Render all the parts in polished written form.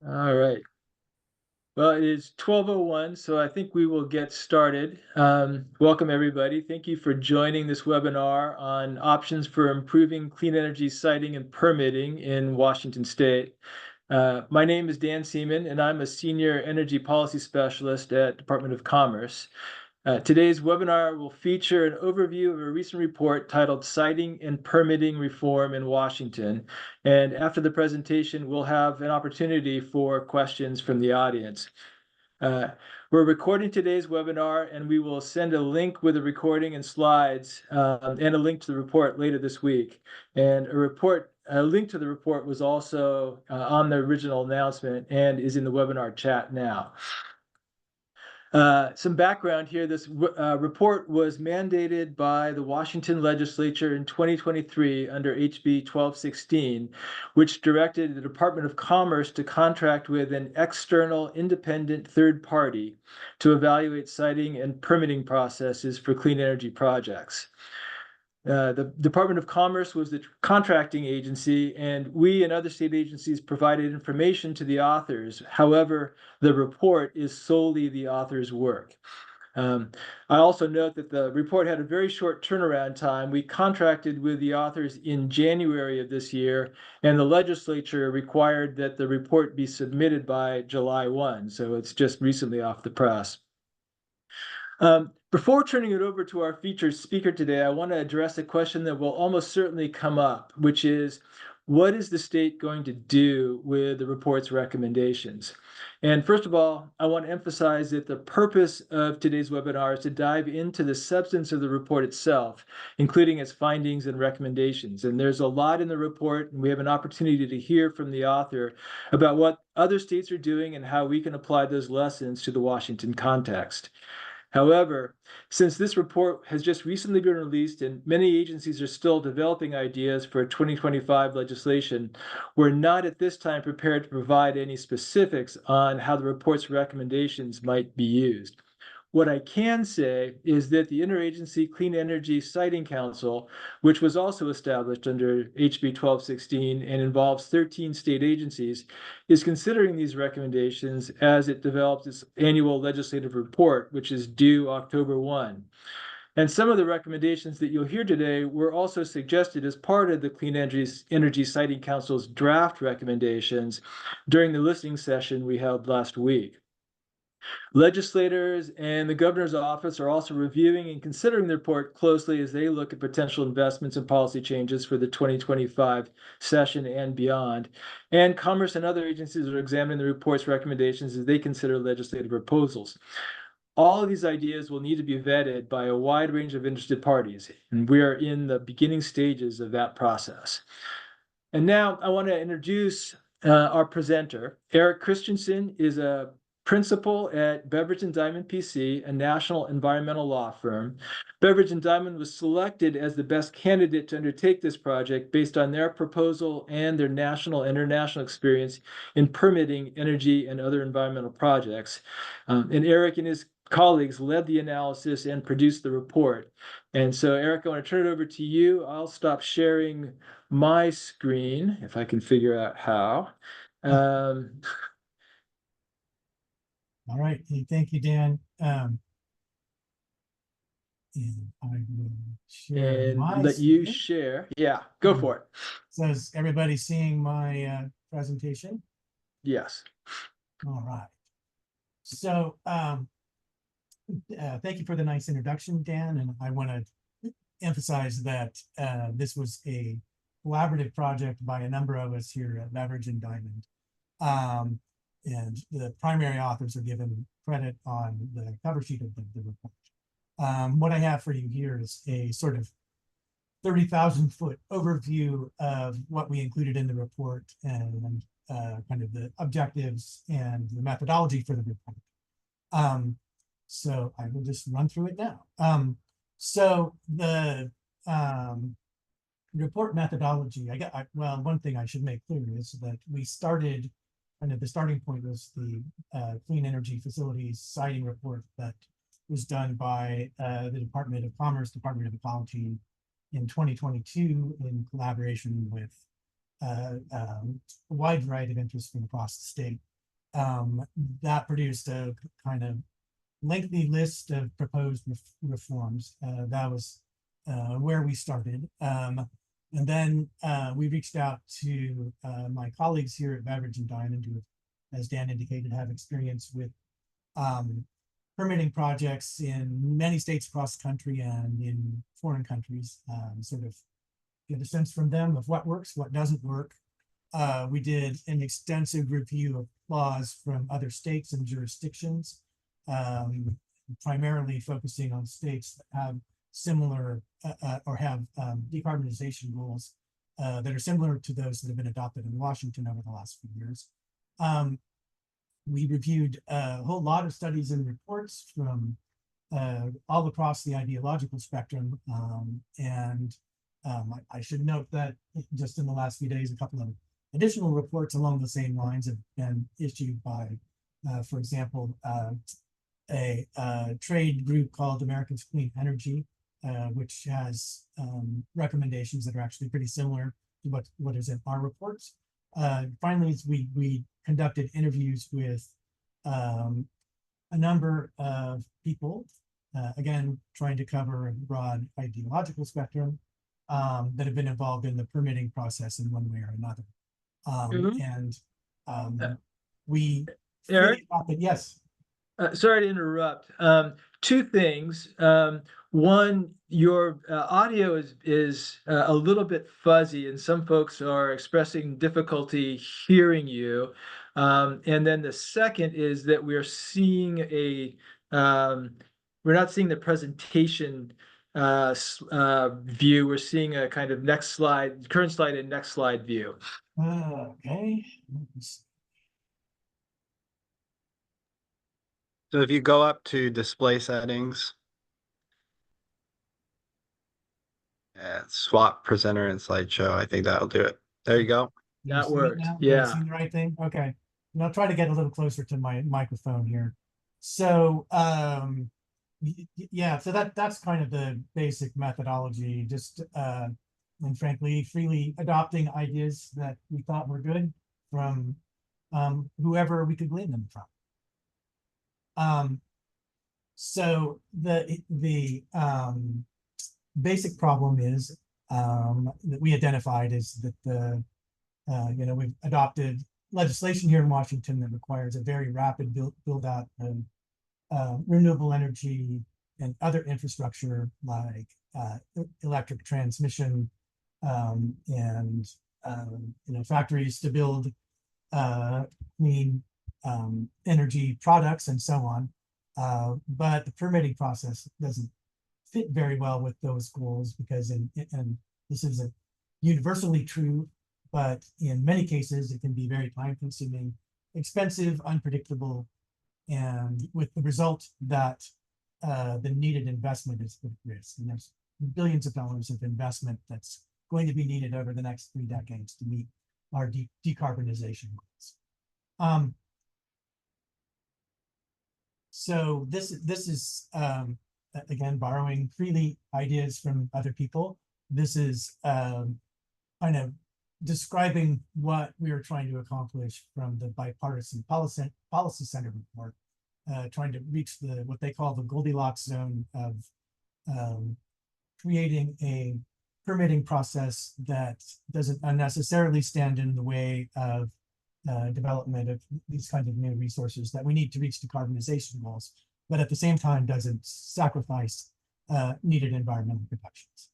All right. Well, it is 12:01, so I think we will get started. Welcome, everybody. Thank you for joining this webinar on options for improving clean energy siting and permitting in Washington State. My name is Dan Seaman, and I'm a Senior Energy Policy Specialist at Department of Commerce. Today's webinar will feature an overview of a recent report titled Siting and Permitting Reform in Washington. And after the presentation, we'll have an opportunity for questions from the audience. We're recording today's webinar, and we will send a link with a recording and slides and a link to the report later this week. And a link to the report was also on the original announcement and is in the webinar chat now. Some background here, this report was mandated by the Washington legislature in 2023 under HB 1216, which directed the Department of Commerce to contract with an external independent third party to evaluate siting and permitting processes for clean energy projects. The Department of Commerce was the contracting agency, and we and other state agencies provided information to the authors. However, the report is solely the author's work. I also note that the report had a very short turnaround time. We contracted with the authors in January of this year, and the legislature required that the report be submitted by July 1, so it's just recently off the press. Before turning it over to our featured speaker today, I want to address a question that will almost certainly come up, which is, what is the state going to do with the report's recommendations? And first of all, I want to emphasize that the purpose of today's webinar is to dive into the substance of the report itself, including its findings and recommendations. And there's a lot in the report, and we have an opportunity to hear from the author about what other states are doing and how we can apply those lessons to the Washington context. However, since this report has just recently been released and many agencies are still developing ideas for 2025 legislation, we're not at this time prepared to provide any specifics on how the report's recommendations might be used. What I can say is that the Interagency Clean Energy Siting Council, which was also established under HB 1216 and involves 13 state agencies, is considering these recommendations as it develops its annual legislative report, which is due October 1. And some of the recommendations that you'll hear today were also suggested as part of the Clean Energy Siting Council's draft recommendations during the listening session we held last week. Legislators and the governor's office are also reviewing and considering the report closely as they look at potential investments and policy changes for the 2025 session and beyond. And Commerce and other agencies are examining the report's recommendations as they consider legislative proposals. All of these ideas will need to be vetted by a wide range of interested parties, and we are in the beginning stages of that process. And now I want to introduce our presenter. Eric Christensen is a principal at Beveridge and Diamond PC, a national environmental law firm. Beveridge and Diamond was selected as the best candidate to undertake this project based on their proposal and their national and international experience in permitting energy and other environmental projects. And Eric and his colleagues led the analysis and produced the report. And so, Eric, I want to turn it over to you. I'll stop sharing my screen if I can figure out how. All right. Hey, thank you, Dan. And I will share and my let you screen. share. Yeah, go for it. So is everybody seeing my presentation? Yes. All right. So thank you for the nice introduction, Dan. And I want to emphasize that this was a collaborative project by a number of us here at Beveridge and Diamond. And the primary authors are given credit on the cover sheet of the report. What I have for you here is a sort of 30,000-foot overview of what we included in the report and kind of the objectives and the methodology for the report. So I will just run through it now. So the report methodology, well, one thing I should make clear is that we started, kind of the starting point was the Clean Energy Facilities Siting Report that was done by the Department of Commerce, Department of Ecology in 2022 in collaboration with a wide variety of interests from across the state. that produced a kind of lengthy list of proposed reforms. That was where we started. And then we reached out to my colleagues here at Beveridge and Diamond, who, as Dan indicated, have experience with permitting projects in many states across the country and in foreign countries, sort of get a sense from them of what works, what doesn't work. We did an extensive review of laws from other states and jurisdictions, primarily focusing on states that have similar or have decarbonization goals that are similar to those that have been adopted in Washington over the last few years. We reviewed a whole lot of studies and reports from all across the ideological spectrum. I should note that just in the last few days, a couple of additional reports along the same lines have been issued by, for example, a trade group called Americans for Clean Energy, which has recommendations that are actually pretty similar to what is in our reports. Finally, we conducted interviews with a number of people, again, trying to cover a broad ideological spectrum, that have been involved in the permitting process in one way or another. We Eric? yes. Sorry to interrupt. Two things. One, your audio is a little bit fuzzy, and some folks are expressing difficulty hearing you. And then the second is that we're seeing we're not seeing the presentation view. We're seeing a kind of next slide, current slide and next slide view. Okay. So if you go up to display settings and swap presenter and slideshow, I think that'll do it. There you go. That worked. Yeah. Yeah. See the right thing? Okay. And I'll try to get a little closer to my microphone here. So yeah, so that's kind of the basic methodology, just and frankly, freely adopting ideas that we thought were good from whoever we could glean them from. So the basic problem is that we identified is that we've adopted legislation here in Washington that requires a very rapid build out of renewable energy and other infrastructure like electric transmission and factories to build clean energy products and so on. But the permitting process doesn't fit very well with those goals because and this isn't universally true, but in many cases it can be very time consuming, expensive, unpredictable, and with the result that the needed investment is at risk. And there's billions of dollars of investment that's going to be needed over the next 3 decades to meet our decarbonization goals. So this is again borrowing freely ideas from other people. This is kind of describing what we are trying to accomplish from the Bipartisan Policy Center report, trying to reach what they call the Goldilocks zone of creating a permitting process that doesn't unnecessarily stand in the way of development of these kinds of new resources that we need to reach decarbonization goals, but at the same time doesn't sacrifice needed environmental protections.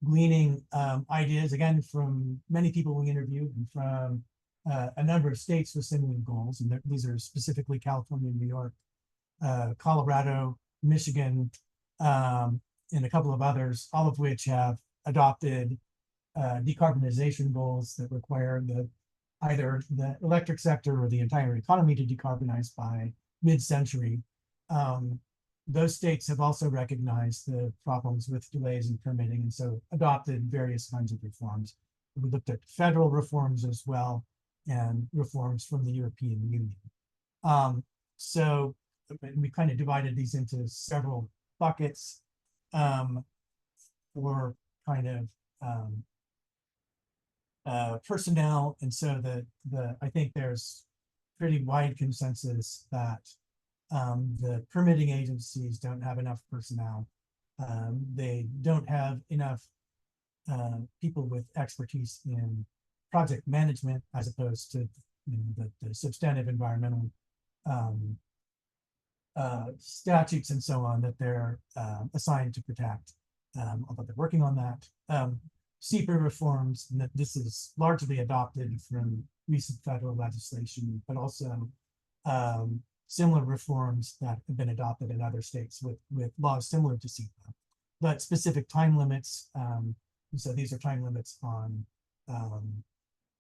Gleaning ideas again from many people we interviewed and from a number of states with similar goals, and these are specifically California, New York, Colorado, Michigan, and a couple of others, all of which have adopted decarbonization goals that require either the electric sector or the entire economy to decarbonize by mid-century. Those states have also recognized the problems with delays in permitting and so adopted various kinds of reforms. We looked at federal reforms as well and reforms from the European Union. So we kind of divided these into several buckets for kind of personnel, and so I think there's pretty wide consensus that the permitting agencies don't have enough personnel. They don't have enough people with expertise in project management as opposed to the substantive environmental statutes and so on that they're assigned to protect. Although they're working on that. SEPA reforms, and that this is largely adopted from recent federal legislation, but also similar reforms that have been adopted in other states with laws similar to SEPA, but specific time limits. So these are time limits on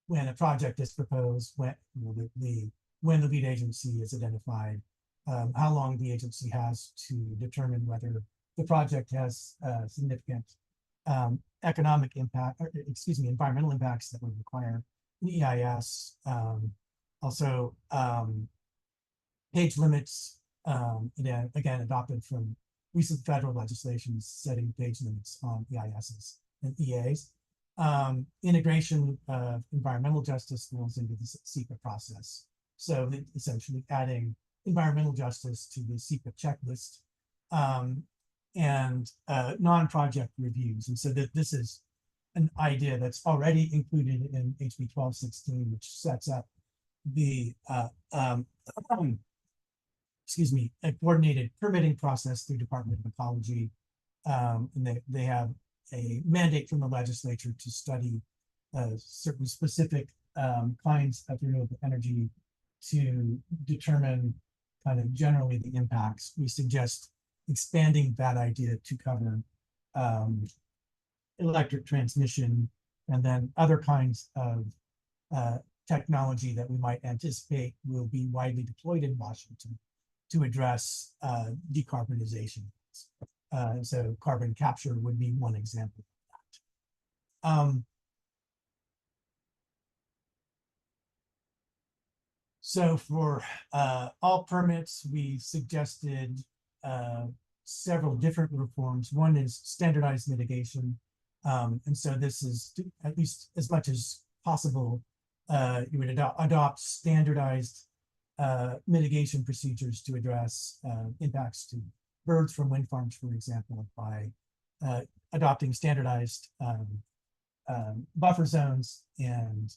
when a project is proposed, when the lead agency is identified, how long the agency has to determine whether the project has significant economic impact, or, excuse me, environmental impacts that would require an EIS. Also, page limits, again, adopted from recent federal legislation setting page limits on EISs and EAs. Integration of environmental justice rules into the SEPA process. So essentially adding environmental justice to the SEPA checklist, and non-project reviews. And so that this is an idea that's already included in HB 1216, which sets up the excuse me, a coordinated permitting process through Department of Ecology. And they have a mandate from the legislature to study certain specific kinds of renewable energy to determine kind of generally the impacts. We suggest expanding that idea to cover electric transmission and then other kinds of technology that we might anticipate will be widely deployed in Washington to address decarbonization. So carbon capture would be one example of that. So for all permits, we suggested several different reforms. One is standardized mitigation. And so this is, at least as much as possible, you would adopt standardized mitigation procedures to address impacts to birds from wind farms, for example, by adopting standardized buffer zones and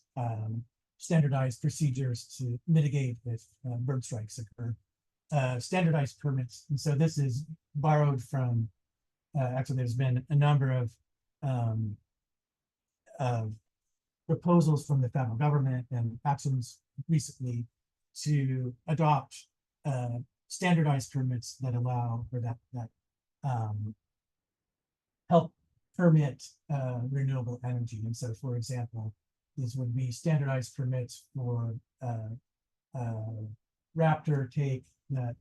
standardized procedures to mitigate if bird strikes occur. Standardized permits. And so this is borrowed from, actually there's been a number of proposals from the federal government and actions recently to adopt standardized permits that allow for that help permit renewable energy. And so, for example, these would be standardized permits for Raptor take that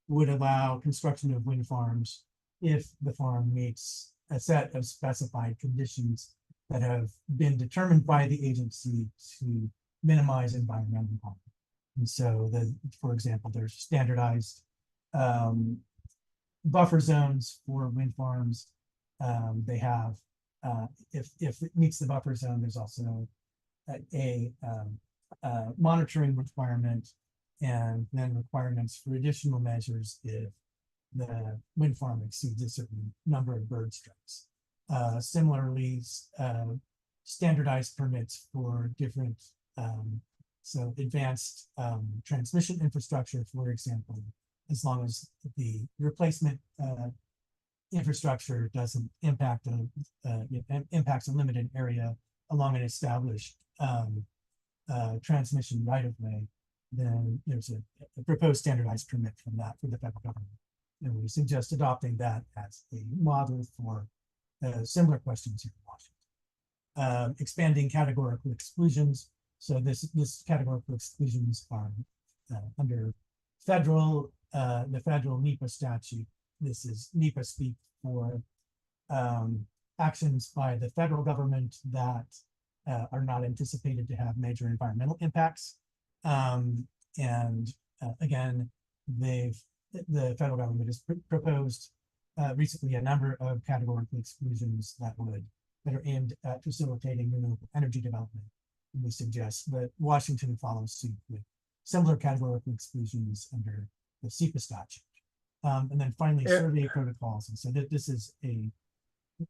would allow construction of wind farms if the farm meets a set of specified conditions that have been determined by the agency to minimize environmental harm. And so, for example, there's standardized buffer zones for wind farms. They have, if it meets the buffer zone, there's also a monitoring requirement, and then requirements for additional measures if the wind farm exceeds a certain number of bird strikes. Similarly, standardized permits for different so advanced transmission infrastructure, for example, as long as the replacement infrastructure doesn't impact impacts a limited area along an established transmission right-of-way, then there's a proposed standardized permit from that for the federal government. And we suggest adopting that as a model for similar questions here in Washington. Expanding categorical exclusions. So this categorical exclusions are under the federal NEPA statute. This is NEPA speak for actions by the federal government that are not anticipated to have major environmental impacts. Again, the federal government has proposed recently a number of categorical exclusions that would that are aimed at facilitating renewable energy development. And we suggest that Washington follows suit with similar categorical exclusions under the SEPA statute. And then finally, Yeah. survey protocols. And so this is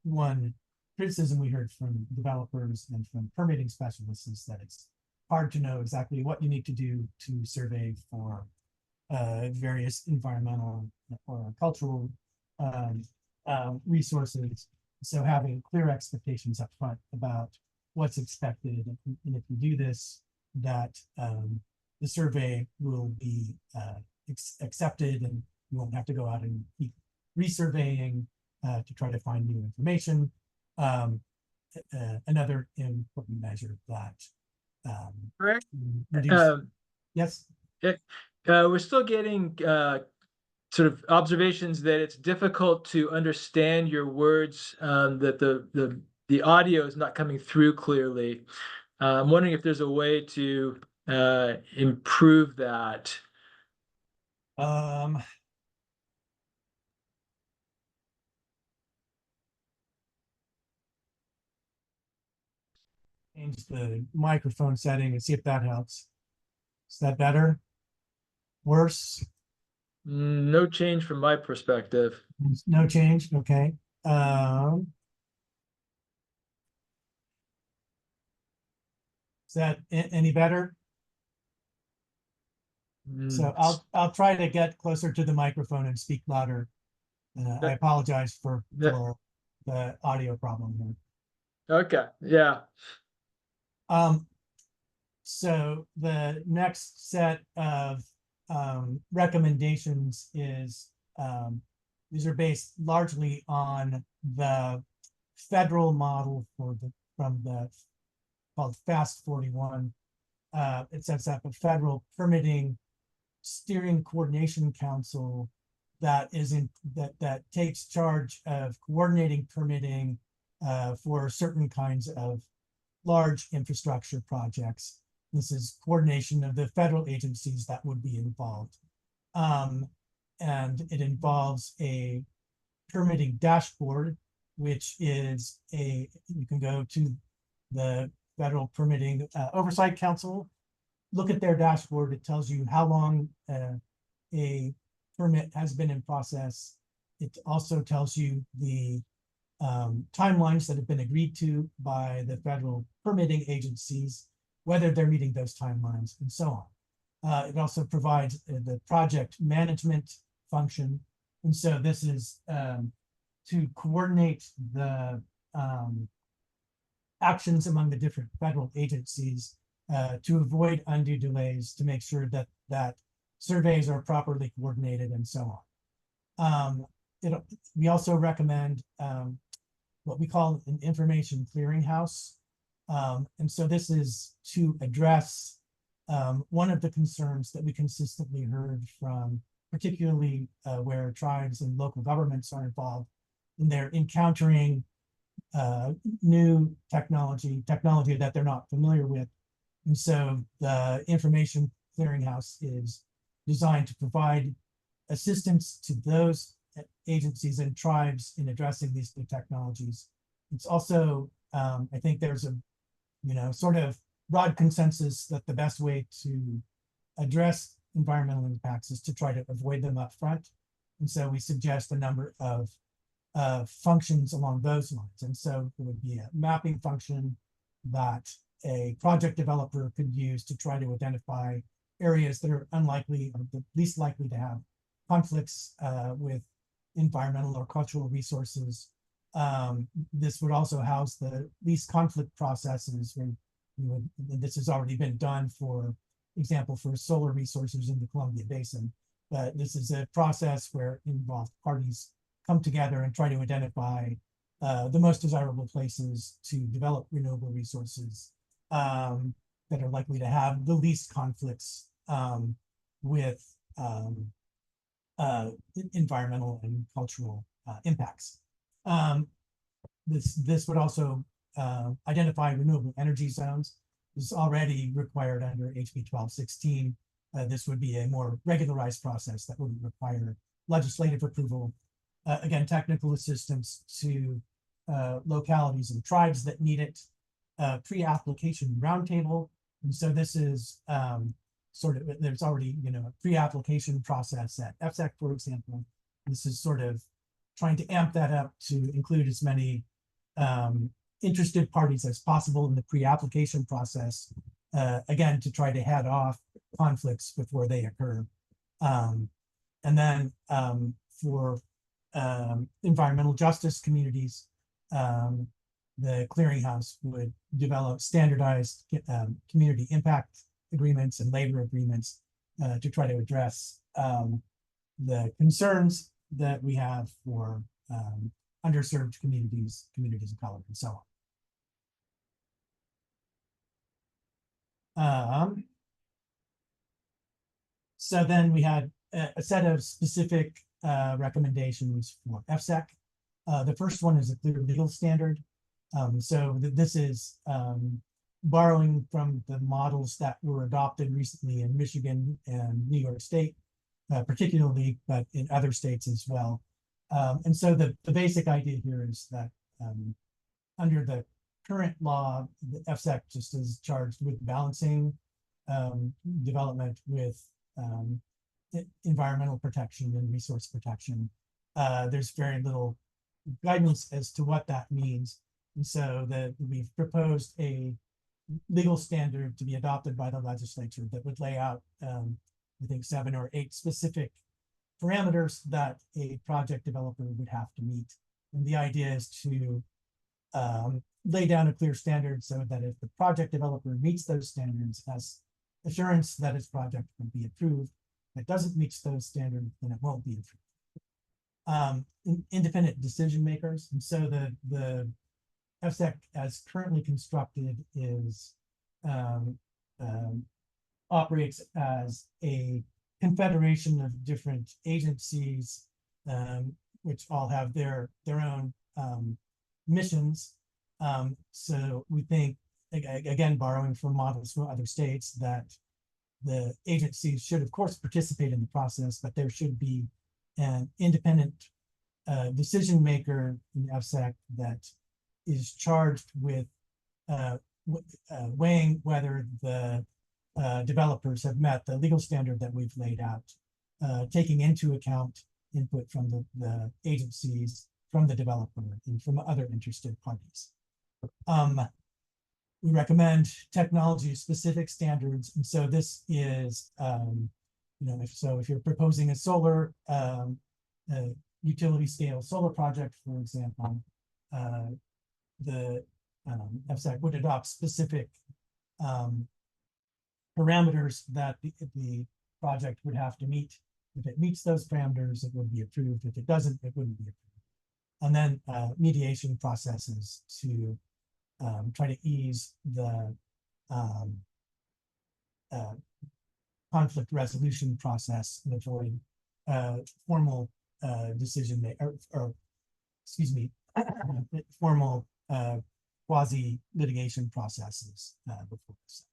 one criticism we heard from developers and from permitting specialists is that it's hard to know exactly what you need to do to survey for various environmental or cultural resources. So having clear expectations up front about what's expected, and if you do this, that the survey will be accepted, and you won't have to go out and keep resurveying to try to find new information. Another important measure that Correct. reduce, yes. We're still getting sort of observations that it's difficult to understand your words, that the audio is not coming through clearly. I'm wondering if there's a way to improve that. Change the microphone setting and see if that helps. Is that better? Worse? No change from my perspective. No change, okay. Is that any better? So I'll try to get closer to the microphone and speak louder. I apologize for the audio problem here. Okay, yeah. So the next set of recommendations is these are based largely on the federal model from the called FAST 41. It sets up a federal permitting steering coordination council that takes charge of coordinating permitting for certain kinds of large infrastructure projects. This is coordination of the federal agencies that would be involved. And it involves a permitting dashboard, which is you can go to the Federal Permitting Oversight Council, look at their dashboard. It tells you how long a permit has been in process. It also tells you the timelines that have been agreed to by the federal permitting agencies, whether they're meeting those timelines, and so on. It also provides the project management function. And so this is to coordinate the actions among the different federal agencies to avoid undue delays, to make sure that surveys are properly coordinated, and so on. We also recommend what we call an information clearinghouse. And so this is to address one of the concerns that we consistently heard from, particularly where tribes and local governments are involved, and they're encountering new technology that they're not familiar with. And so the information clearinghouse is designed to provide assistance to those agencies and tribes in addressing these new technologies. It's also, I think there's a, sort of broad consensus that the best way to address environmental impacts is to try to avoid them up front. And so we suggest a number of functions along those lines. And so it would be a mapping function that a project developer could use to try to identify areas that are unlikely or the least likely to have conflicts with environmental or cultural resources. This would also house the least conflict processes when this has already been done, for example, for solar resources in the Columbia Basin. But this is a process where involved parties come together and try to identify the most desirable places to develop renewable resources that are likely to have the least conflicts with environmental and cultural impacts. This would also identify renewable energy zones. This is already required under HB 1216. This would be a more regularized process that wouldn't require legislative approval. Again, technical assistance to localities and tribes that need it, pre-application roundtable. And so this is sort of, there's already, you know, a pre-application process at FSEC, for example. This is sort of trying to amp that up to include as many interested parties as possible in the pre-application process, again, to try to head off conflicts before they occur. And then for environmental justice communities, the clearinghouse would develop standardized community impact agreements and labor agreements to try to address the concerns that we have for underserved communities, communities of color, and so on. So then we had a set of specific recommendations for FSEC. The first one is a clear legal standard. So this is borrowing from the models that were adopted recently in Michigan and New York State, particularly, but in other states as well. And so the basic idea here is that under the current law, the FSEC just is charged with balancing development with environmental protection and resource protection. There's very little guidance as to what that means. And so we've proposed a legal standard to be adopted by the legislature that would lay out, I think, 7 or 8 specific parameters that a project developer would have to meet. And the idea is to lay down a clear standard so that if the project developer meets those standards, has assurance that its project will be approved. If it doesn't meet those standards, then it won't be approved. Independent decision makers. And so the FSEC as currently constructed is operates as a confederation of different agencies, which all have their own missions. So we think, again, borrowing from models from other states, that the agencies should, of course, participate in the process, but there should be an independent decision maker in FSEC that is charged with weighing whether the developers have met the legal standard that we've laid out, taking into account input from the agencies, from the developer, and from other interested parties. We recommend technology-specific standards, and so this is, you know, if you're proposing a solar utility-scale solar project, for example, the FSEC would adopt specific parameters that the project would have to meet. If it meets those parameters, it would be approved. If it doesn't, it wouldn't be approved. And then mediation processes to try to ease the conflict resolution process and avoid formal decision or excuse me, formal quasi litigation processes before this.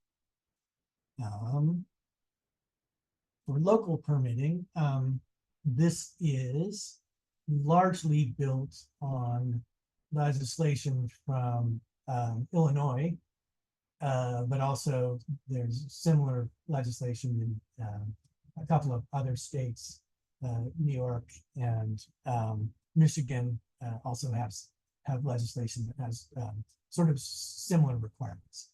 For local permitting, this is largely built on legislation from Illinois, but also there's similar legislation in a couple of other states. New York and Michigan also have legislation that has sort of similar requirements.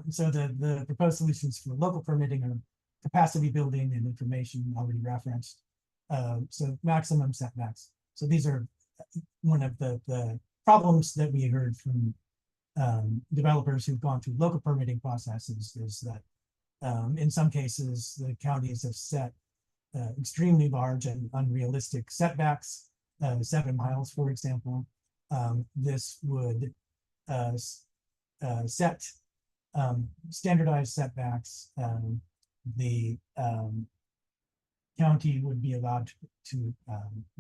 So the proposed solutions for local permitting are capacity building and information already referenced. So maximum setbacks. So these are one of the problems that we heard from developers who've gone through local permitting processes is that in some cases the counties have set extremely large and unrealistic setbacks, 7 miles, for example. This would set standardized setbacks. The county would be allowed to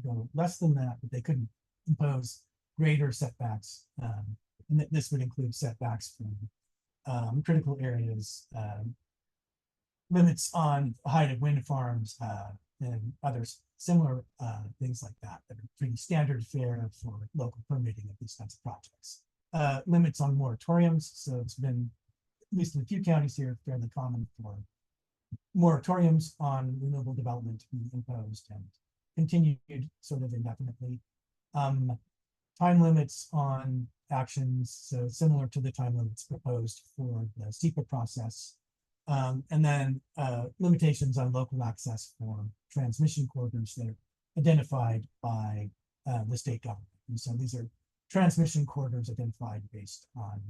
go less than that, but they couldn't impose greater setbacks. And this would include setbacks from critical areas, limits on height of wind farms, and others. similar things like that that are pretty standard fare for local permitting of these kinds of projects. Limits on moratoriums, so it's been, at least in a few counties here, fairly common for moratoriums on renewable development to be imposed and continued sort of indefinitely. Time limits on actions, so similar to the time limits proposed for the SEPA process. And then limitations on local access for transmission corridors that are identified by the state government. And so these are transmission corridors identified based on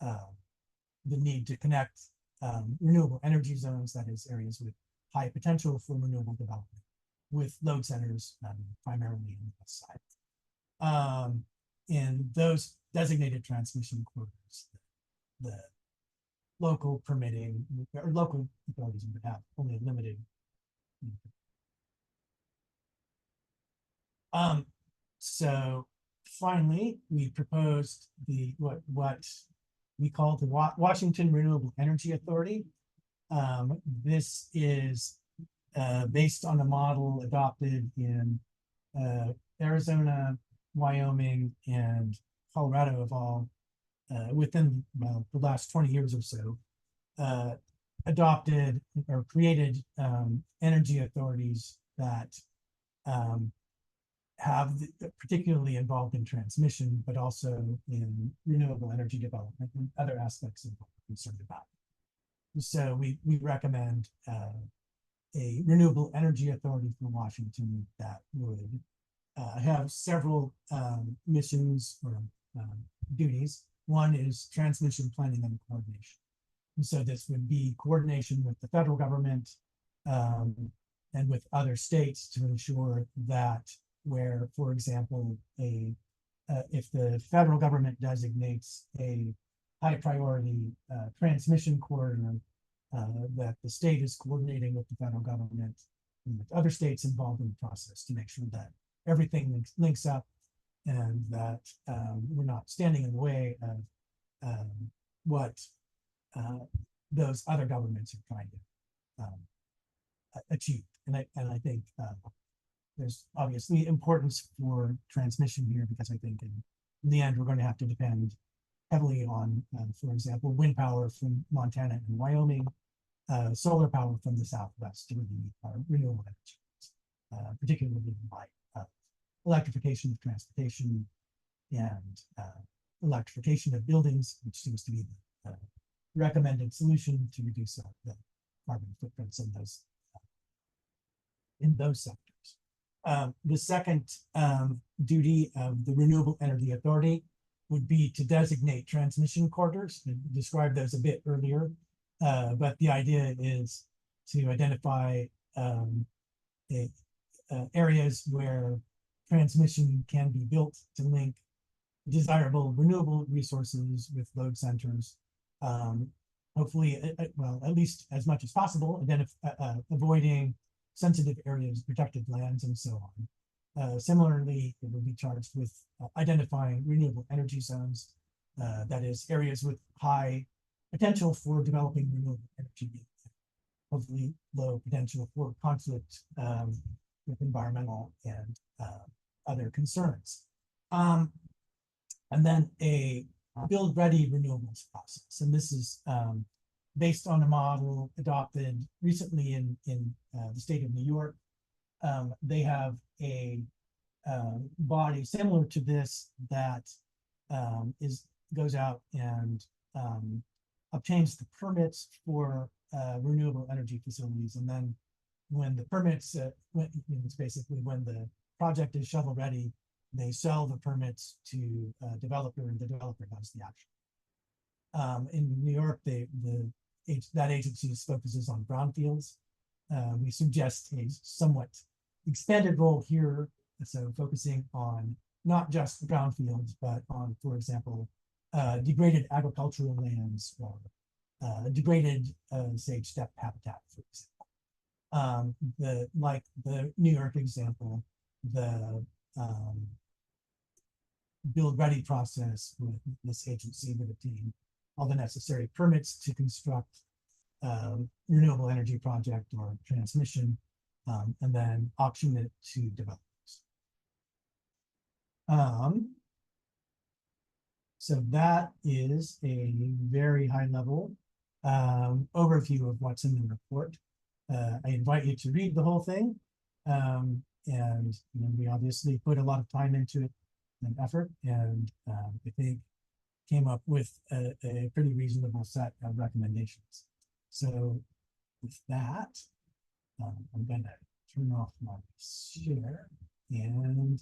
the need to connect renewable energy zones, that is areas with high potential for renewable development, with load centers primarily on the west side. In those designated transmission corridors, the local permitting or local authorities would have only a limited. So finally, we proposed the what we call the Washington Renewable Energy Authority. This is based on a model adopted in Arizona, Wyoming, and Colorado of all within the last 20 years or so, adopted or created energy authorities that have particularly involved in transmission, but also in renewable energy development and other aspects of what we're concerned about. So we recommend a renewable energy authority for Washington that would have several missions or duties. One is transmission planning and coordination. And so this would be coordination with the federal government and with other states to ensure that where, for example, if the federal government designates a high priority transmission corridor, that the state is coordinating with the federal government and with other states involved in the process to make sure that everything links up and that we're not standing in the way of what those other governments are trying to achieve. And I think there's obviously importance for transmission here, because I think in the end we're going to have to depend heavily on, for example, wind power from Montana and Wyoming, solar power from the Southwest to really meet our renewable energy, particularly in light of electrification of transportation and electrification of buildings, which seems to be the recommended solution to reduce the carbon footprints in those sectors. The second duty of the Renewable Energy Authority would be to designate transmission corridors. I described those a bit earlier, but the idea is to identify areas where transmission can be built to link desirable renewable resources with load centers. Hopefully, well, at least as much as possible, avoiding sensitive areas, protected lands, and so on. Similarly, it will be charged with identifying renewable energy zones, that is, areas with high potential for developing renewable energy, hopefully low potential for conflict with environmental and other concerns. And then a build-ready renewables process. And this is based on a model adopted recently in the state of New York. They have a body similar to this that goes out and obtains the permits for renewable energy facilities. And then when the permits, it's basically when the project is shovel ready, they sell the permits to a developer, and the developer does the action. In New York, that agency focuses on brownfields. We suggest a somewhat expanded role here, so focusing on not just brownfields, but on, for example, degraded agricultural lands or degraded sage steppe habitat, for example. Like the New York example, the build-ready process with this agency would obtain all the necessary permits to construct renewable energy project or transmission, and then auction it to developers. So that is a very high level overview of what's in the report. I invite you to read the whole thing. And we obviously put a lot of time into it and effort, and I think came up with a pretty reasonable set of recommendations. So with that, I'm gonna turn off my share and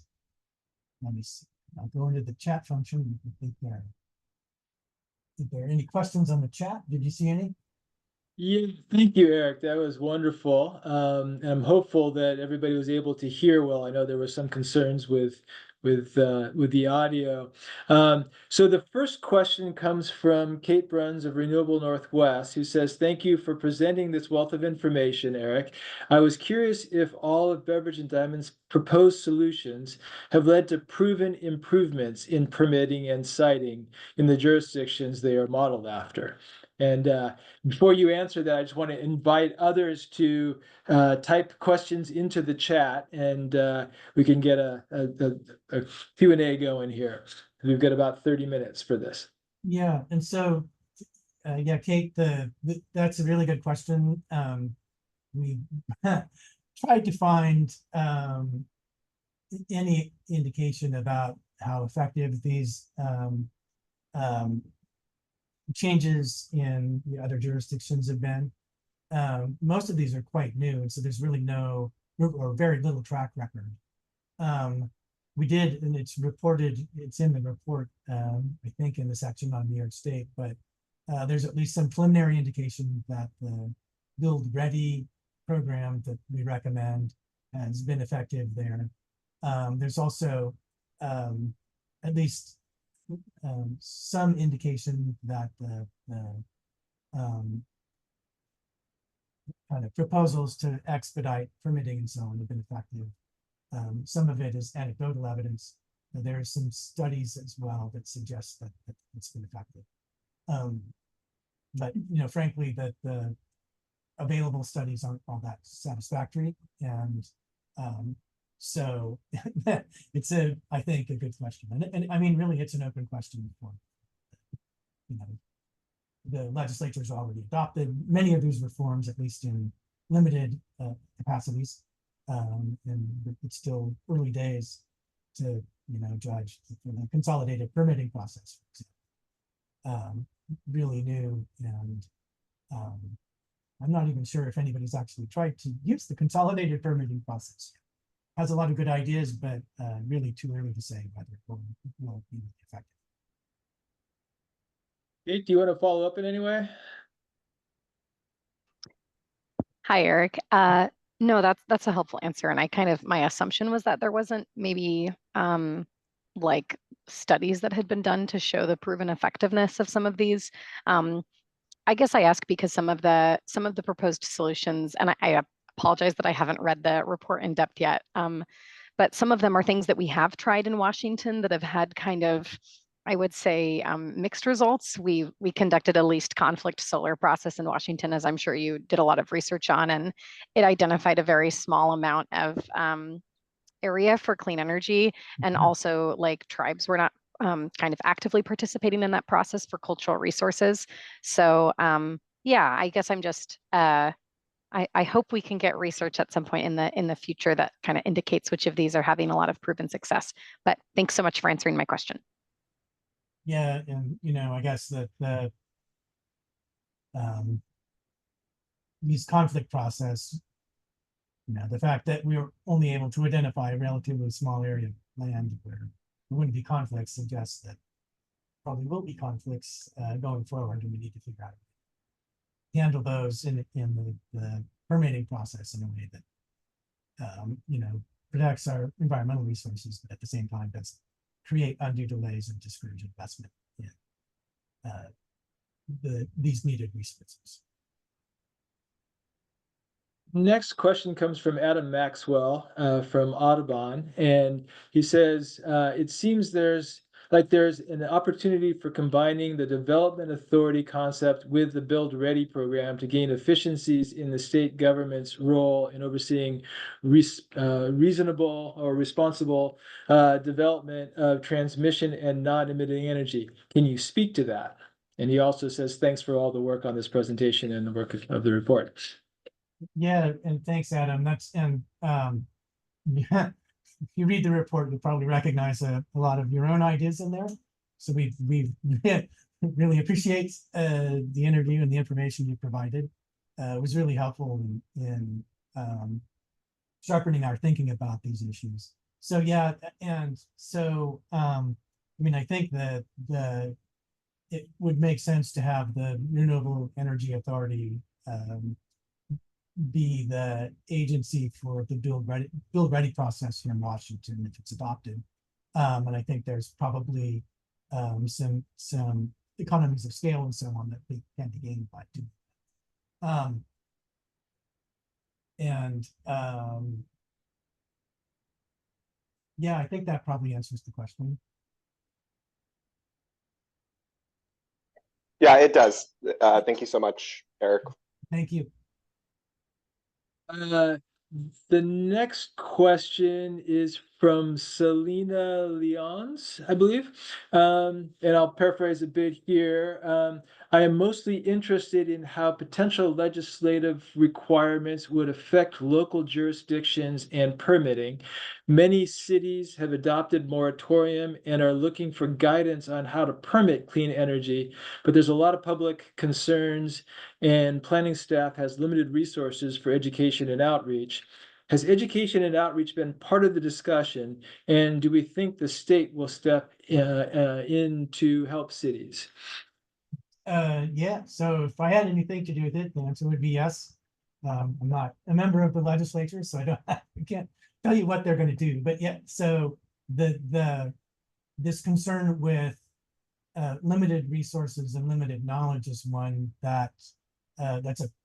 let me see. I'll go into the chat function. If there are any questions on the chat, did you see any? Yeah, thank you, Eric. That was wonderful. And I'm hopeful that everybody was able to hear well. I know there were some concerns with the audio. So the first question comes from Kate Bruns of Renewable Northwest, who says, "Thank you for presenting this wealth of information, Eric. I was curious if all of Beverage and Diamond's proposed solutions have led to proven improvements in permitting and siting in the jurisdictions they are modeled after." And before you answer that, I just want to invite others to type questions into the chat, and we can get a Q&A going here. We've got about 30 minutes for this. Yeah, and so, yeah, Kate, that's a really good question. We tried to find any indication about how effective these changes in the other jurisdictions have been. Most of these are quite new, and so there's really no or very little track record. We did, and it's reported, it's in the report, I think in the section on New York State, but there's at least some preliminary indication that the Build Ready program that we recommend has been effective there. There's also at least some indication that the kind of proposals to expedite permitting and so on have been effective. Some of it is anecdotal evidence. There are some studies as well that suggest that it's been effective. But frankly, that the available studies aren't all that satisfactory, and so it's I think a good question, and I mean, really, it's an open question for the legislature's already adopted many of these reforms, at least in limited capacities, and it's still early days to judge the consolidated permitting process, for example. Really new, and I'm not even sure if anybody's actually tried to use the consolidated permitting process. Has a lot of good ideas, but really too early to say whether it will be effective. Kate, do you want to follow up in any way? Hi, Eric. No, that's a helpful answer. And my assumption was that there wasn't maybe like studies that had been done to show the proven effectiveness of some of these. I guess I ask because some of the proposed solutions, and I apologize that I haven't read the report in depth yet, but some of them are things that we have tried in Washington that have had kind of, I would say, mixed results. We conducted a least conflict solar process in Washington, as I'm sure you did a lot of research on, and it identified a very small amount of area for clean energy, and also like tribes were not kind of actively participating in that process for cultural resources. So yeah, I guess I'm just I hope we can get research at some point in the future that kind of indicates which of these are having a lot of proven success. But thanks so much for answering my question. Yeah, and I guess that the these conflict process, the fact that we were only able to identify a relatively small area of land where there wouldn't be conflicts suggests that probably will be conflicts going forward, and we need to figure out handle those in the permitting process in a way that protects our environmental resources, but at the same time doesn't create undue delays and discourage investment in these needed resources. Next question comes from Adam Maxwell from Audubon, and he says, "It seems there's like there's an opportunity for combining the development authority concept with the Build Ready program to gain efficiencies in the state government's role in overseeing reasonable or responsible development of transmission and non-emitting energy. Can you speak to that? And he also says, thanks for all the work on this presentation and the work of the report. Yeah, and thanks, Adam. Yeah, if you read the report, you'll probably recognize a lot of your own ideas in there. So we really appreciate the interview and the information you provided. It was really helpful in sharpening our thinking about these issues. So yeah, and so I mean, I think that it would make sense to have the Renewable Energy Authority be the agency for the build ready process here in Washington if it's adopted. And I think there's probably some economies of scale and so on that can be gained by doing that. Yeah, I think that probably answers the question. Yeah, it does. Thank you so much, Eric. Thank you. The next question is from Selena Leons, I believe. And I'll paraphrase a bit here. I am mostly interested in how potential legislative requirements would affect local jurisdictions and permitting. Many cities have adopted moratorium and are looking for guidance on how to permit clean energy, but there's a lot of public concerns and planning staff has limited resources for education and outreach. Has education and outreach been part of the discussion, and do we think the state will step in to help cities? Yeah, so if I had anything to do with it, the answer would be yes. I'm not a member of the legislature, so I can't tell you what they're going to do. But yeah, so this concern with limited resources and limited knowledge is one that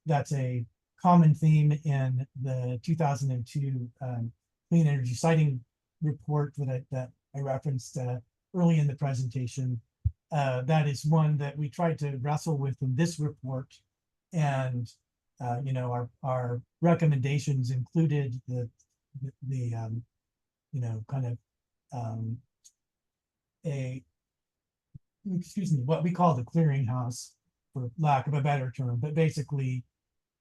that's a common theme in the 2002 Clean Energy Siting report that I referenced early in the presentation. That is one that we tried to wrestle with in this report, and you know, our recommendations included the you know, kind of what we call the clearinghouse, for lack of a better term, but basically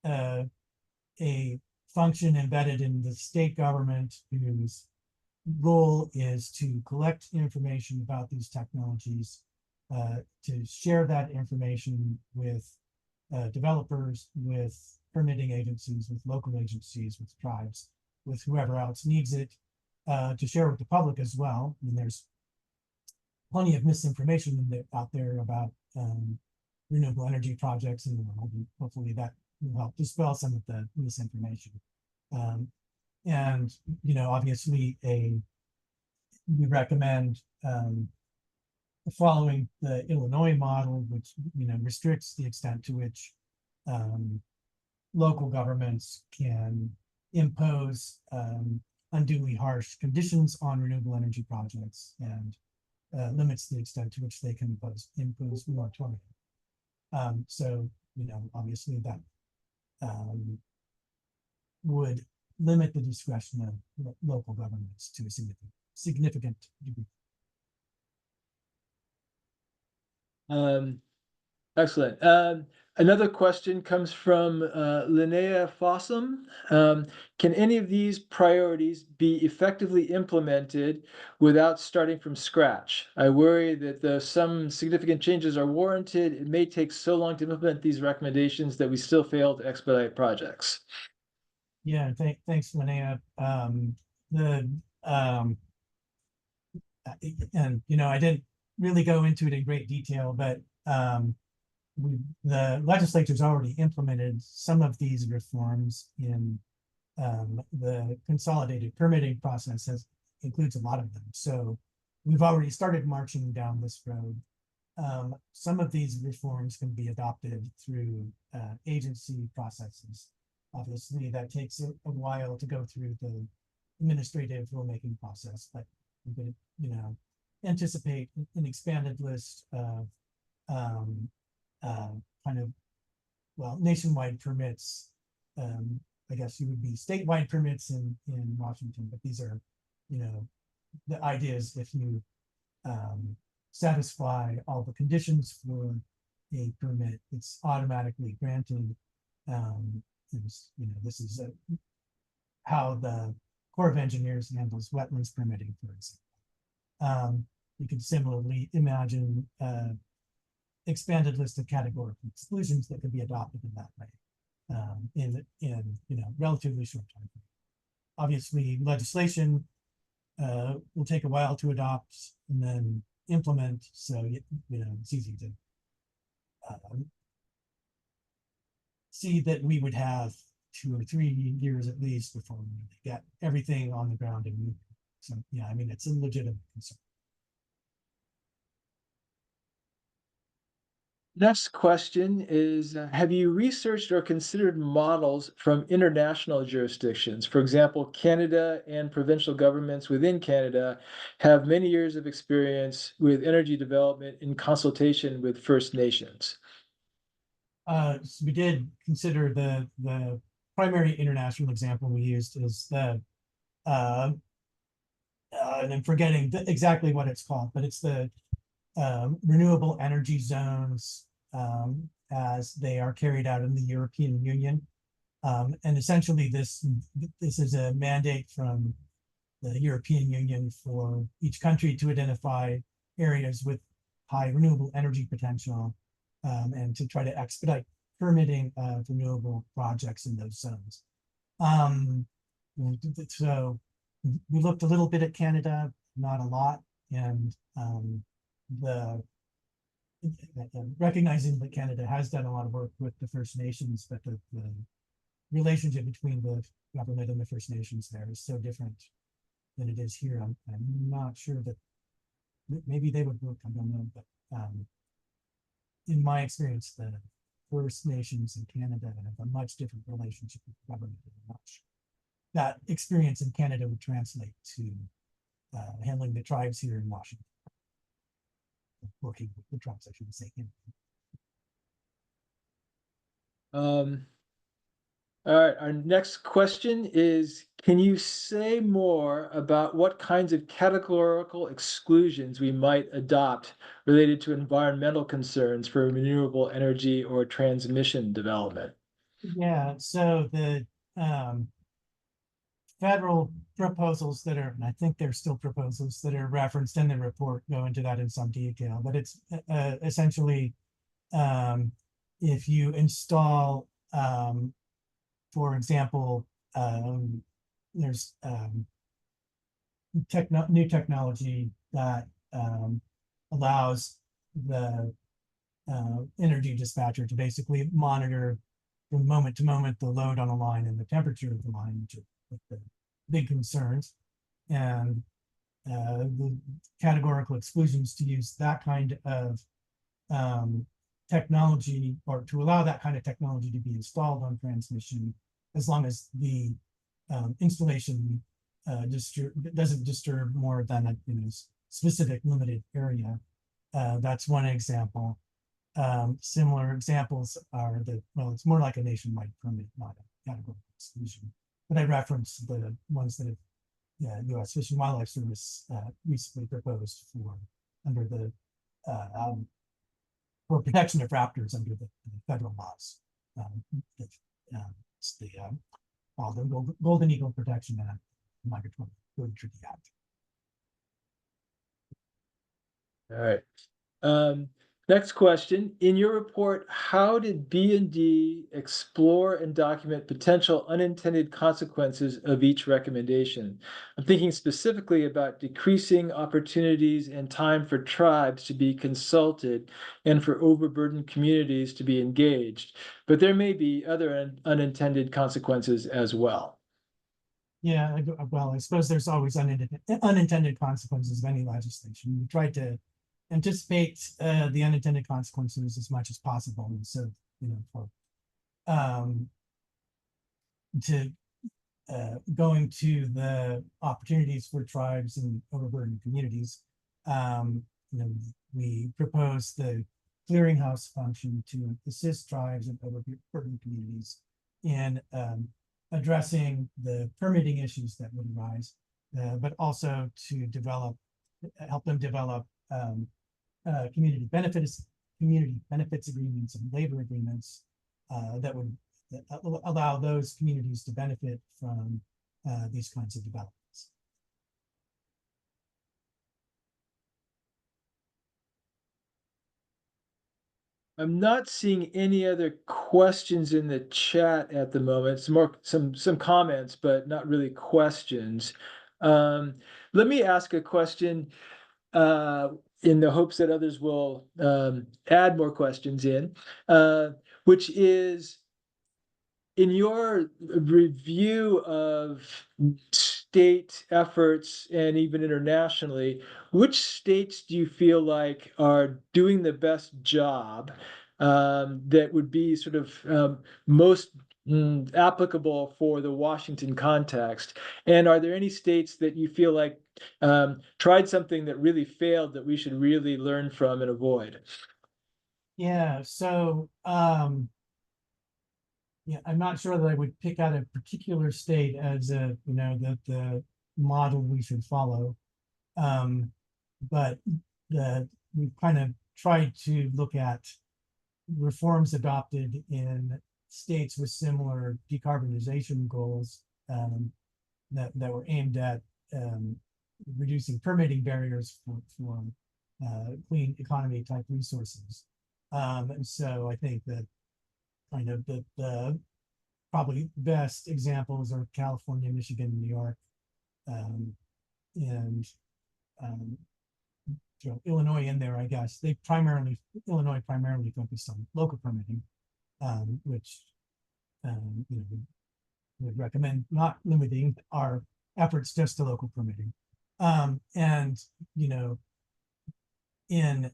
a function embedded in the state government whose role is to collect information about these technologies, to share that information with developers, with permitting agencies, with local agencies, with tribes, with whoever else needs it, to share with the public as well. I mean, there's plenty of misinformation out there about renewable energy projects in the world, and hopefully that will help dispel some of the misinformation. And you know, obviously, we recommend following the Illinois model, which you know restricts the extent to which local governments can impose unduly harsh conditions on renewable energy projects, and limits the extent to which they can impose moratorium. So you know, obviously that would limit the discretion of local governments to a significant degree. Excellent. Another question comes from Linnea Fossum. Can any of these priorities be effectively implemented without starting from scratch? I worry that some significant changes are warranted. It may take so long to implement these recommendations that we still fail to expedite projects. Yeah, thanks, Linnea. And you know, I didn't really go into it in great detail, but the legislature's already implemented some of these reforms in the consolidated permitting process includes a lot of them. So we've already started marching down this road. Some of these reforms can be adopted through agency processes. Obviously, that takes a while to go through the administrative rulemaking process, but you know, anticipate an expanded list of kind of, well, nationwide permits. I guess you would be statewide permits in Washington, but these are, the idea is if you satisfy all the conditions for a permit, it's automatically granted. This is how the Corps of Engineers handles wetlands permitting, for example. You could similarly imagine expanded list of categorical exclusions that could be adopted in that way in relatively short time. Obviously, legislation will take a while to adopt and then implement, so it's easy to see that we would have 2 or 3 years at least before we get everything on the ground and moving. So yeah, I mean, it's a legitimate concern. Next question is, have you researched or considered models from international jurisdictions? For example, Canada and provincial governments within Canada have many years of experience with energy development in consultation with First Nations. So we did consider the primary international example we used is the and I'm forgetting exactly what it's called, but it's the renewable energy zones as they are carried out in the European Union. And essentially this is a mandate from the European Union for each country to identify areas with high renewable energy potential and to try to expedite permitting of renewable projects in those zones. So we looked a little bit at Canada, not a lot, and recognizing that Canada has done a lot of work with the First Nations, but the relationship between the government and the First Nations there is so different than it is here. I'm not sure that maybe they would work, I don't know, but in my experience, the First Nations in Canada have a much different relationship with the government. That experience in Canada would translate to handling the tribes here in Washington. Working with the tribes, I shouldn't say. All right, our next question is, can you say more about what kinds of categorical exclusions we might adopt related to environmental concerns for renewable energy or transmission development? Yeah, so the federal proposals that are, and I think they're still proposals that are referenced in the report, go into that in some detail, but it's essentially if you install, for example, there's new technology that allows the energy dispatcher to basically monitor from moment to moment the load on a line and the temperature of the line, which are the big concerns, and the categorical exclusions to use that kind of technology, or to allow that kind of technology to be installed on transmission, as long as the installation doesn't disturb more than a specific limited area. That's one example. Similar examples are it's more like a nationwide permit, not a categorical exclusion. But I referenced the ones that U.S. Fish and Wildlife Service recently proposed under the for protection of raptors under the federal laws. It's the Golden Eagle Protection Act, Migratory Bird Treaty Act. All right. Next question. In your report, how did B&D explore and document potential unintended consequences of each recommendation? I'm thinking specifically about decreasing opportunities and time for tribes to be consulted and for overburdened communities to be engaged, but there may be other unintended consequences as well. Yeah, well, I suppose there's always unintended consequences of any legislation. We tried to anticipate the unintended consequences as much as possible, and so for going to the opportunities for tribes and overburdened communities, You know, we propose the clearinghouse function to assist tribes and urban communities in addressing the permitting issues that would arise, but also to help them develop community benefits agreements and labor agreements that would allow those communities to benefit from these kinds of developments. I'm not seeing any other questions in the chat at the moment. Some comments, but not really questions. Let me ask a question in the hopes that others will add more questions in, which is, in your review of state efforts and even internationally, which states do you feel like are doing the best job that would be sort of most applicable for the Washington context? And are there any states that you feel like tried something that really failed that we should really learn from and avoid? Yeah, so yeah, I'm not sure that I would pick out a particular state as the model we should follow. But we've kind of tried to look at reforms adopted in states with similar decarbonization goals that were aimed at reducing permitting barriers for clean economy type resources. And so I think that kind of the probably best examples are California, Michigan, New York, and Illinois in there, I guess. Illinois primarily focused on local permitting, which would recommend not limiting our efforts just to local permitting. And in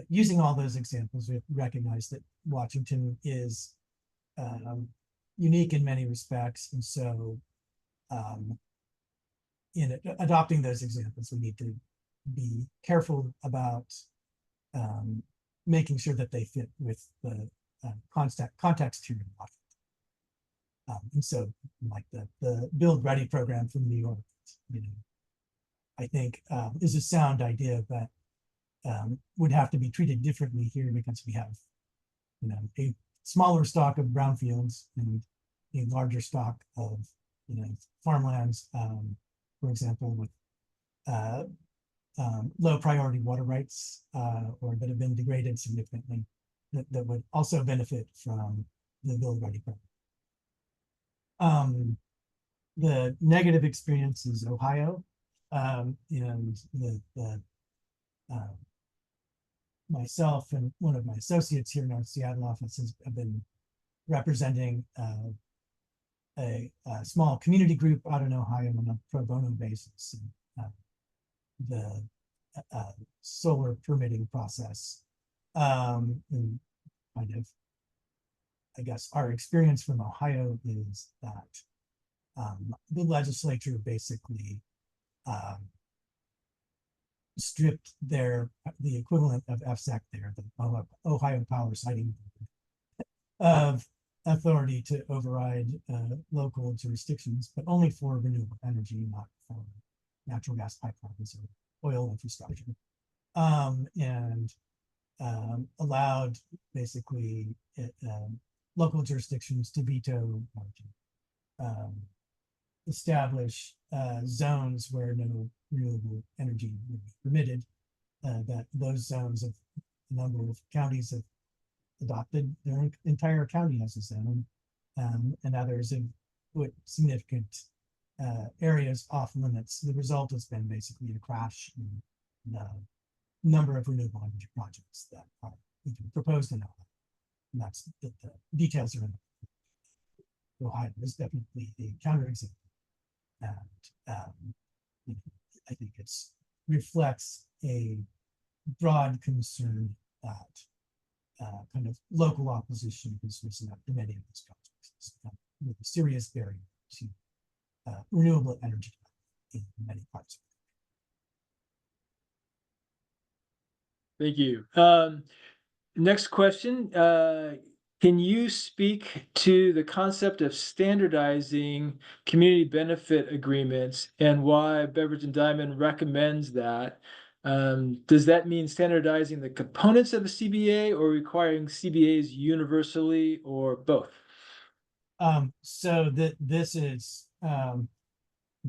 using all those examples, we recognize that Washington is unique in many respects, and so in adopting those examples, we need to be careful about making sure that they fit with the context here in Washington. And so, like the Build Ready program from New York, I think is a sound idea, but would have to be treated differently here because we have, a smaller stock of brownfields and a larger stock of, farmlands, for example, with low priority water rights or that have been degraded significantly that would also benefit from the Build Ready program. The negative experience is Ohio, and myself and one of my associates here in our Seattle office have been representing a small community group out in Ohio on a pro bono basis. The solar permitting process, and kind of, I guess, our experience from Ohio is that the legislature basically stripped the equivalent of FSEC there, the Ohio Power Siting of authority to override local jurisdictions, but only for renewable energy, not for natural gas pipelines or oil infrastructure, and allowed basically local jurisdictions to veto establish zones where no renewable energy would be permitted. That those zones of a number of counties have adopted their entire county as a zone, and others have put significant areas off limits. The result has been basically a crash in the number of renewable energy projects that are proposed in Ohio. And that's the details are in Ohio. Is definitely a counterexample, and I think it's reflects a broad concern that kind of local opposition has risen up to many of these projects with a serious barrier to renewable energy in many parts of Thank you. Next question, can you speak to the concept of standardizing community benefit agreements and why Beveridge and Diamond recommends that? Does that mean standardizing the components of a CBA or requiring CBAs universally or both? So this is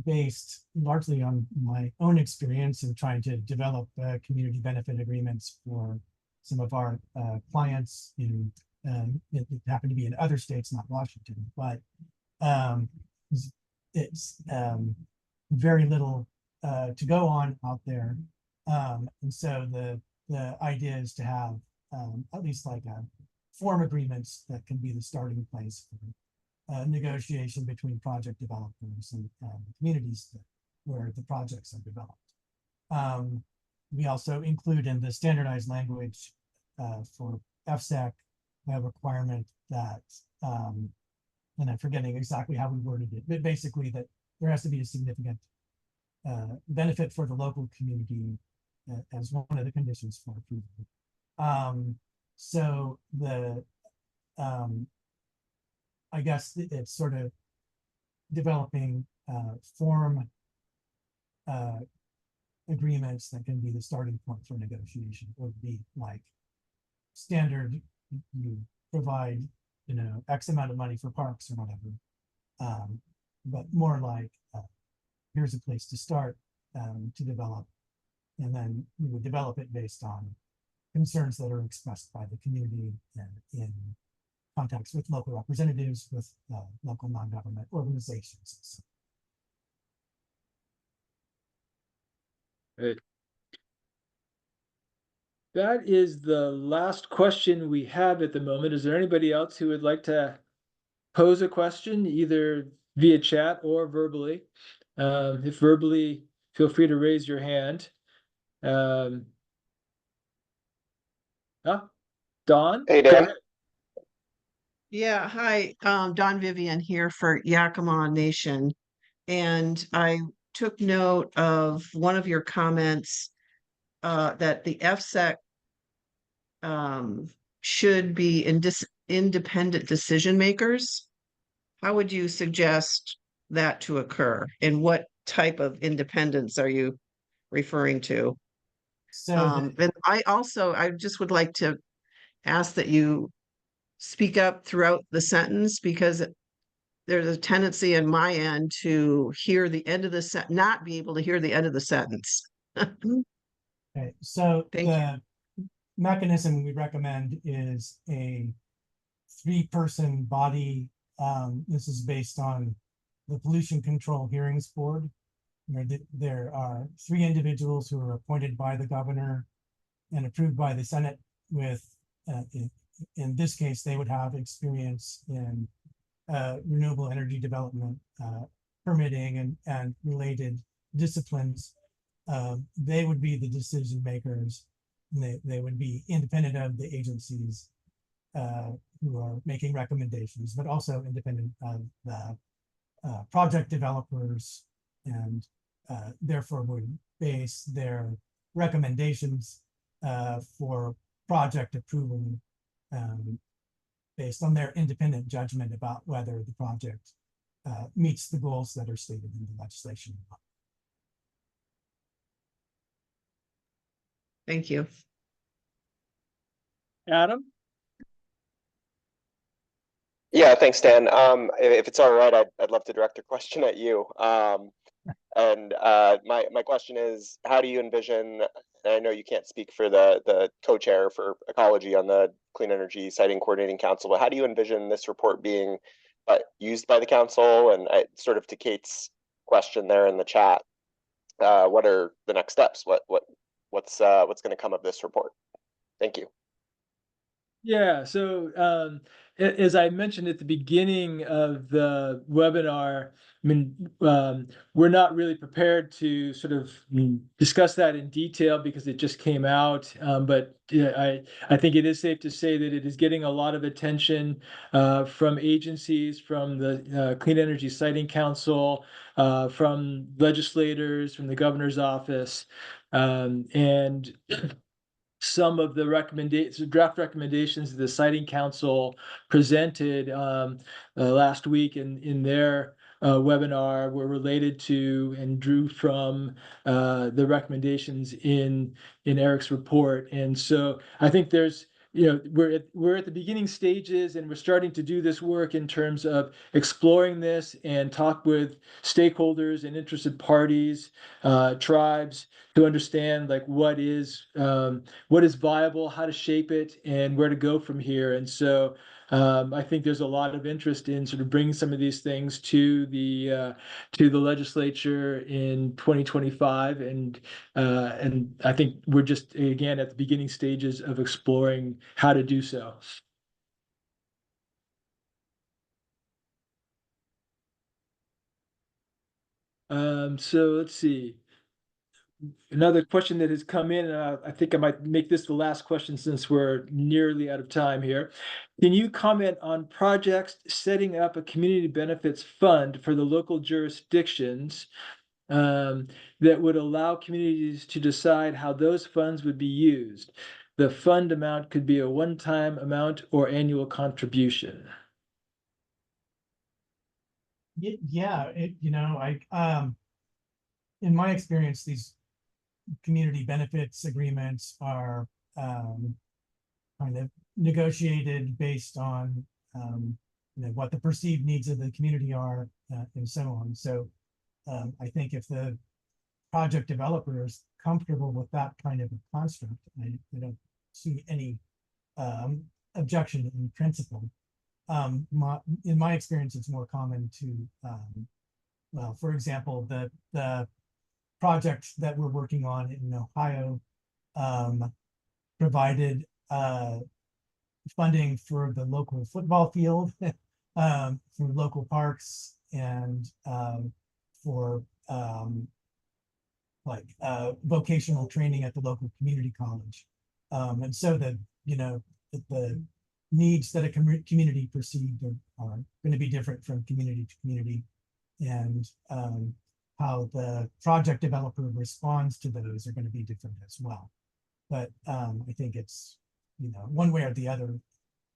based largely on my own experience in trying to develop community benefit agreements for some of our clients in it happen to be in other states, not Washington, but it's very little to go on out there. And so the idea is to have at least like a form agreements that can be the starting place for negotiation between project developers and communities where the projects are developed. We also include in the standardized language for FSEC a requirement that, and I'm forgetting exactly how we worded it, but basically that there has to be a significant benefit for the local community as one of the conditions for approval. So the I guess it's sort of developing form agreements that can be the starting point for negotiation. Would be like standard, you provide, you know, X amount of money for parks or whatever, but more like here's a place to start to develop, and then you would develop it based on concerns that are expressed by the community and in contacts with local representatives, with local non-government organizations. Great. That is the last question we have at the moment. Is there anybody else who would like to pose a question, either via chat or verbally? If verbally, feel free to raise your hand. Don? Hey, Go Dan. ahead. Yeah, hi, Don Vivian here for Yakima Nation. And I took note of one of your comments that the FSEC should be independent decision makers. How would you suggest that to occur? And what type of independence are you referring to? So And I just would like to ask that you speak up throughout the sentence, because there's a tendency in my end to hear the end of the sentence, not be able to hear the end of the sentence. okay, so Thank the mechanism we recommend is a 3-person body. This is based on the Pollution Control Hearings Board. There are 3 individuals who are appointed by the governor and approved by the Senate with, in this case, they would have experience in renewable energy development, permitting and related disciplines. They would be the decision makers. They would be independent of the agencies who are making recommendations, but also independent of the project developers, and therefore would base their recommendations for project approval based on their independent judgment about whether the project meets the goals that are stated in the legislation. Thank you. Adam? Yeah, thanks, Dan. If it's all right, I'd love to direct a question at you. And my question is, how do you envision, and I know you can't speak for the co-chair for ecology on the Clean Energy Siting Coordinating Council, but how do you envision this report being used by the council? And sort of to Kate's question there in the chat, what are the next steps? What's going to come of this report? Thank you. Yeah, so as I mentioned at the beginning of the webinar, I mean, we're not really prepared to sort of discuss that in detail because it just came out. But yeah, I think it is safe to say that it is getting a lot of attention from agencies, from the Clean Energy Siting Council, from legislators, from the governor's office, and some of the recommendations, draft recommendations the Siting Council presented last week in their webinar were related to and drew from the recommendations in Eric's report. And so I think there's, we're at the beginning stages, and we're starting to do this work in terms of exploring this and talk with stakeholders and interested parties, tribes, to understand like what is viable, how to shape it, and where to go from here. And so I think there's a lot of interest in sort of bringing some of these things to the legislature in 2025, and I think we're just again at the beginning stages of exploring how to do so. So let's see. Another question that has come in, and I think I might make this the last question since we're nearly out of time here. Can you comment on projects setting up a community benefits fund for the local jurisdictions that would allow communities to decide how those funds would be used? The fund amount could be a one-time amount or annual contribution. Yeah, in my experience, these community benefits agreements are kind of negotiated based on what the perceived needs of the community are, and so on. So I think if the project developer is comfortable with that kind of a construct, I don't see any objection in principle. In my experience, it's more common to, well, for example, the project that we're working on in Ohio provided funding for the local football field, for local parks, and for vocational training at the local community college. And so that, the needs that a community perceived are going to be different from community to community, and how the project developer responds to those are going to be different as well. But I think it's, one way or the other,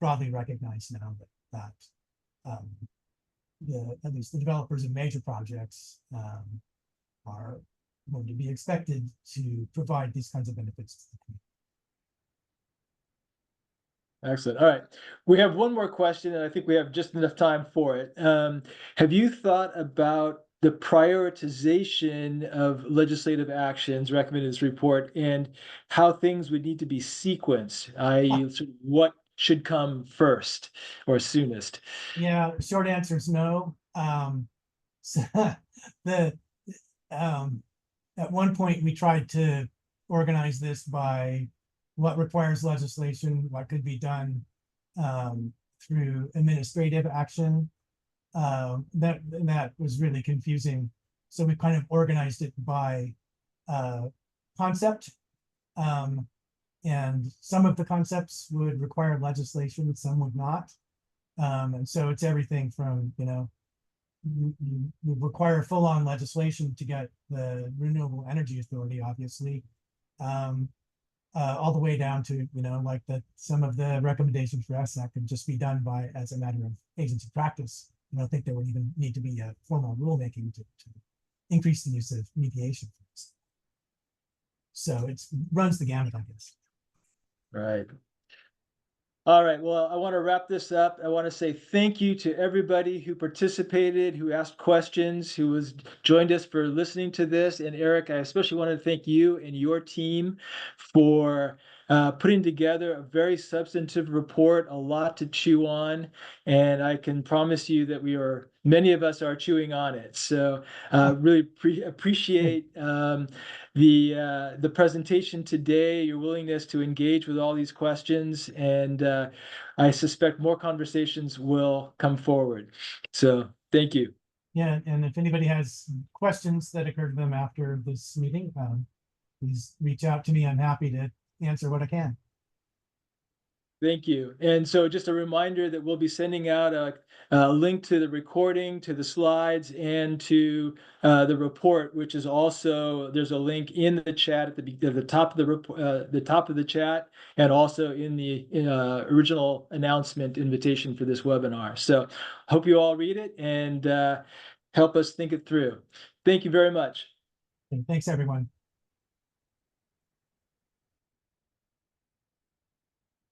broadly recognized now that at least the developers of major projects are going to be expected to provide these kinds of benefits to the community. Excellent. All right. We have one more question, and I think we have just enough time for it. Have you thought about the prioritization of legislative actions recommended in this report and how things would need to be sequenced, i.e., what should come first or soonest? Yeah, short answer is no. So at one point we tried to organize this by what requires legislation, what could be done through administrative action. That was really confusing. So we kind of organized it by concept. And some of the concepts would require legislation, some would not. And so it's everything from, you require full-on legislation to get the Renewable Energy Authority, obviously, all the way down to, like some of the recommendations for SAC could just be done as a matter of agency practice. I don't think there would even need to be a formal rulemaking to increase the use of mediation. So it runs the gamut, I guess. Right. All right. Well, I want to wrap this up. I want to say thank you to everybody who participated, who asked questions, who was joined us for listening to this. And Eric, I especially want to thank you and your team for putting together a very substantive report, a lot to chew on. And I can promise you that many of us are chewing on it. So really appreciate the presentation today, your willingness to engage with all these questions, and I suspect more conversations will come forward. So thank you. Yeah, and if anybody has questions that occur to them after this meeting, please reach out to me. I'm happy to answer what I can. Thank you. And so just a reminder that we'll be sending out a link to the recording, to the slides, and to the report, which is also, there's a link in the chat at the top of the top of the chat, and also in the original announcement invitation for this webinar. So hope you all read it and help us think it through. Thank you very much. And thanks, everyone.